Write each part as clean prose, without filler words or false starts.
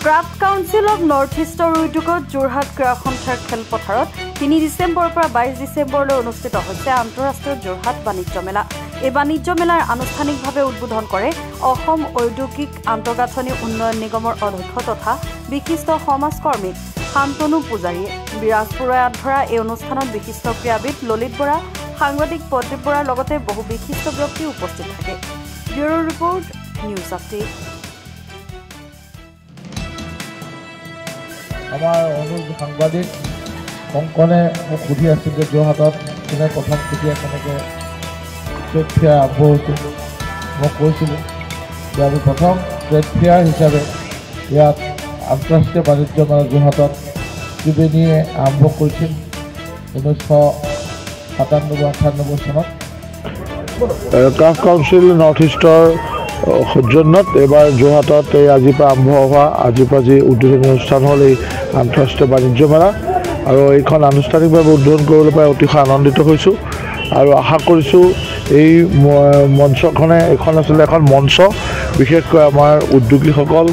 Craft council of north ইষ্টৰ উদ্যোগত যোৰহাট ক্ৰীড়া সন্থাৰ খেলপথাৰত 3 ডিচেম্বৰৰ পৰা 22 ডিচেম্বৰলৈ অনুষ্ঠিত হৈছে আন্তঃৰাষ্ট্ৰীয় যোৰহাট বাণিজ্য মেলা। এই বাণিজ্য মেলাৰ আনুষ্ঠানিকভাৱে উদ্বোধন কৰে অসম ঔদ্যোগিক আন্তঃগাঁথনি উন্নয়ন নিগমৰ অধ্যক্ষ তথা বিশিষ্ট সমাজকৰ্মী শান্তনু পূজাৰীয়ে। বিৰাজপুৰত ধৰা এই অনুষ্ঠানত বিশিষ্ট ক্ৰীড়াবিদ ললিত বৰা, সাংবাদিক প্ৰদীপ বৰাৰ লগতে বহু বিশিষ্ট ব্যক্তি উপস্থিত থাকে। Bureau report, news update. আমাৰ অনুজ সাংবাদিক কংকনে মোক সুধি আছিল যে যোৰহাটত কোনে প্ৰথম কেতিয়া কেনেকৈ ট্ৰেড ফেয়াৰ আৰম্ভ হৈছিল। মই কৈছিলোঁ যে আমি প্ৰথম ট্ৰেড ফেয়াৰ হিচাপে ইয়াত আন্তঃৰাষ্ট্ৰীয় বাণিজ্য মেলা যোৰহাটত ত্ৰিবেণীয়ে আৰম্ভ কৰিছিল 1997-98 চনত। ক্ৰাফ্ট কাউন্সিল নৰ্থ ইষ্টৰ সৌজন্যত এইবাৰ যোৰহাটত এই আজিৰ পৰা আৰম্ভ হোৱা আজিৰ পৰা যি উদ্বোধনী অনুষ্ঠান হ'ল এই আন্তঃৰাষ্ট্ৰীয় বাণিজ্য মেলা, আৰু এইখন আনুষ্ঠানিকভাৱে উদ্বোধন কৰিবলৈ পাই অতিশয় আনন্দিত হৈছোঁ আৰু আশা কৰিছোঁ এই মঞ্চখনে এইখন আচলতে এখন মঞ্চ, বিশেষকৈ আমাৰ উদ্যোগীসকল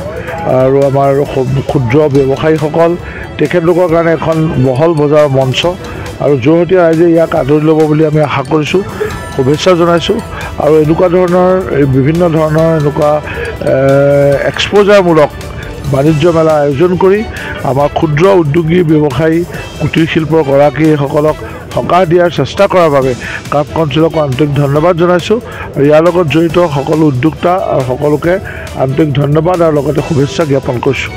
আৰু আমাৰ ক্ষুদ্ৰ ব্যৱসায়ীসকল তেখেতলোকৰ কাৰণে এখন বহল বজাৰৰ মঞ্চ, আৰু যোৰহাটীয়া ৰাইজে ইয়াক আদৰি ল'ব বুলি আমি আশা কৰিছোঁ, শুভেচ্ছা জনাইছোঁ। আৰু এনেকুৱা ধৰণৰ বিভিন্ন ধৰণৰ এনেকুৱা এক্সপ'জাৰমূলক বাণিজ্য মেলা আয়োজন কৰি আমাৰ ক্ষুদ্ৰ উদ্যোগী ব্যৱসায়ী কুটিৰ শিল্পৰ গৰাকীসকলক সকাহ দিয়াৰ চেষ্টা কৰাৰ বাবে ক্ৰাফ্ট কাউন্সিলক আন্তৰিক ধন্যবাদ জনাইছোঁ। আৰু ইয়াৰ লগত জড়িত সকলো উদ্যোক্তা আৰু সকলোকে আন্তৰিক ধন্যবাদ আৰু লগতে শুভেচ্ছা জ্ঞাপন কৰিছোঁ।